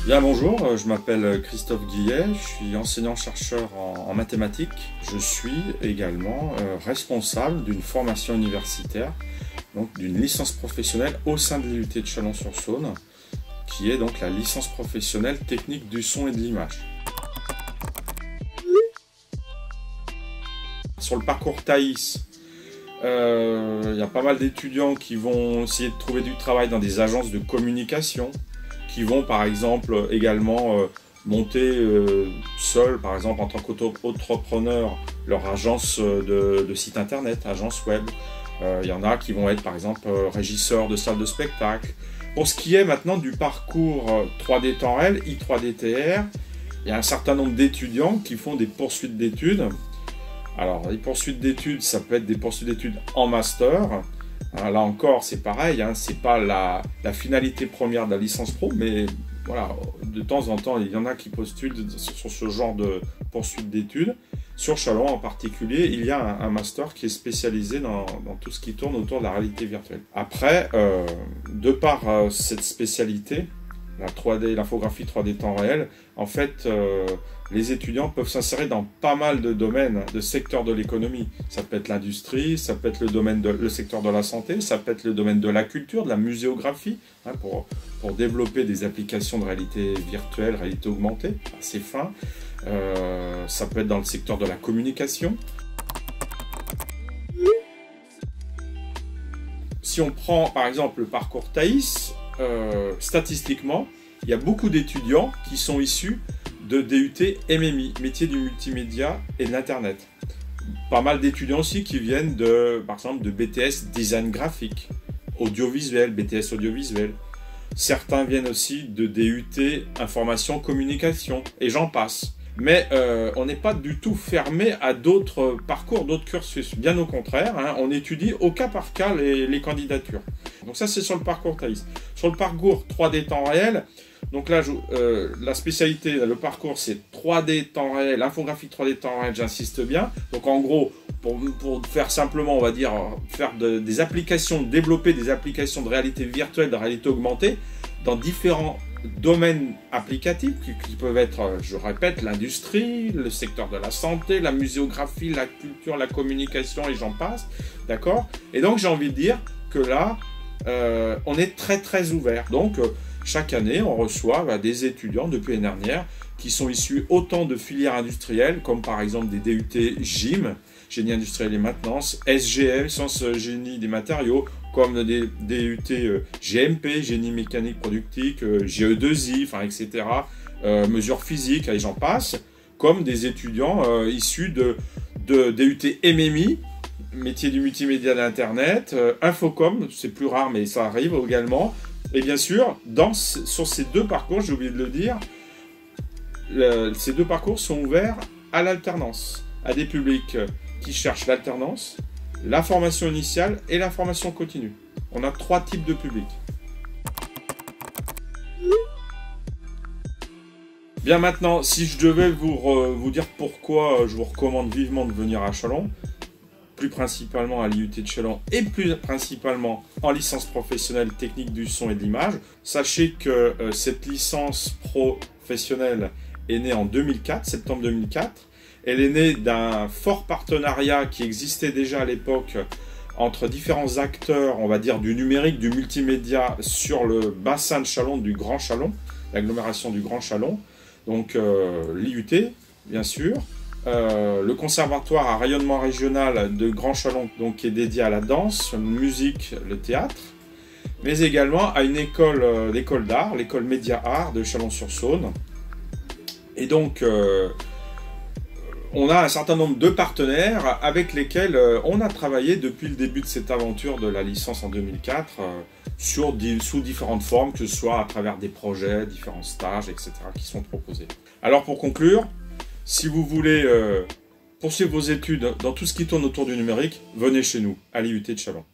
Bien bonjour, je m'appelle Christophe Guillet, je suis enseignant-chercheur en mathématiques. Je suis également responsable d'une formation universitaire, donc d'une licence professionnelle au sein de l'IUT de Chalon-sur-Saône, qui est donc la licence professionnelle technique du son et de l'image. Sur le parcours Thaïs, il y a pas mal d'étudiants qui vont essayer de trouver du travail dans des agences de communication, qui vont par exemple également monter seuls, par exemple en tant qu'entrepreneur, leur agence de site internet, agence web. Il y en a qui vont être par exemple régisseurs de salles de spectacle. Pour ce qui est maintenant du parcours 3D temps réel, I3DTR, il y a un certain nombre d'étudiants qui font des poursuites d'études. Alors les poursuites d'études, ça peut être des poursuites d'études en master. Là encore, c'est pareil, hein, c'est pas la finalité première de la licence pro, mais voilà, de temps en temps, il y en a qui postulent sur ce genre de poursuite d'études. Sur Chalon en particulier, il y a un master qui est spécialisé dans tout ce qui tourne autour de la réalité virtuelle. Après, de par cette spécialité, la 3D, l'infographie 3D temps réel, en fait, les étudiants peuvent s'insérer dans pas mal de domaines, de secteurs de l'économie. Ça peut être l'industrie, ça peut être le secteur de la santé, ça peut être le domaine de la culture, de la muséographie, hein, pour développer des applications de réalité virtuelle, réalité augmentée, assez fin. Ça peut être dans le secteur de la communication. Si on prend par exemple le parcours Thaïs, statistiquement, il y a beaucoup d'étudiants qui sont issus de DUT MMI, métier du multimédia et de l'Internet. Pas mal d'étudiants aussi qui viennent par exemple de BTS design graphique, audiovisuel, BTS audiovisuel. Certains viennent aussi de DUT information communication, et j'en passe. Mais on n'est pas du tout fermé à d'autres parcours, d'autres cursus. Bien au contraire, hein, on étudie au cas par cas les candidatures. Donc ça, c'est sur le parcours Thaïs. Sur le parcours 3D temps réel, donc là, la spécialité, le parcours, c'est 3D temps réel, infographie 3D temps réel, j'insiste bien. Donc en gros, pour faire simplement, on va dire, faire des applications, développer des applications de réalité virtuelle, de réalité augmentée, dans différents domaines applicatifs qui peuvent être, je répète, l'industrie, le secteur de la santé, la muséographie, la culture, la communication et j'en passe, d'accord? Et donc j'ai envie de dire que là, on est très très ouvert. Donc chaque année, on reçoit des étudiants depuis l'année dernière qui sont issus autant de filières industrielles comme par exemple des DUT GIM, génie industriel et maintenance, SGM, sciences génie des matériaux, comme des DUT GMP, génie mécanique productique, GE2I, enfin, etc., mesures physiques, et j'en passe, comme des étudiants issus de DUT MMI, métier du multimédia d'Internet, Infocom, c'est plus rare mais ça arrive également, et bien sûr, sur ces deux parcours, j'ai oublié de le dire, ces deux parcours sont ouverts à l'alternance, à des publics qui cherchent l'alternance, la formation initiale et la formation continue. On a 3 types de publics. Bien maintenant, si je devais vous dire pourquoi je vous recommande vivement de venir à Chalon, plus principalement à l'IUT de Chalon et plus principalement en licence professionnelle technique du son et de l'image, sachez que cette licence professionnelle est née en 2004, septembre 2004. Elle est née d'un fort partenariat qui existait déjà à l'époque entre différents acteurs, on va dire, du numérique, du multimédia sur le bassin de Chalon, du Grand Chalon, l'agglomération du Grand Chalon. Donc l'IUT, bien sûr, le conservatoire à rayonnement régional de Grand Chalon, donc, qui est dédié à la danse, la musique, le théâtre, mais également à une l'école d'art, l'école Média Art de Chalon-sur-Saône. Et donc, on a un certain nombre de partenaires avec lesquels on a travaillé depuis le début de cette aventure de la licence en 2004 sous différentes formes, que ce soit à travers des projets, différents stages, etc. qui sont proposés. Alors pour conclure, si vous voulez poursuivre vos études dans tout ce qui tourne autour du numérique, venez chez nous, à l'IUT de Chalon.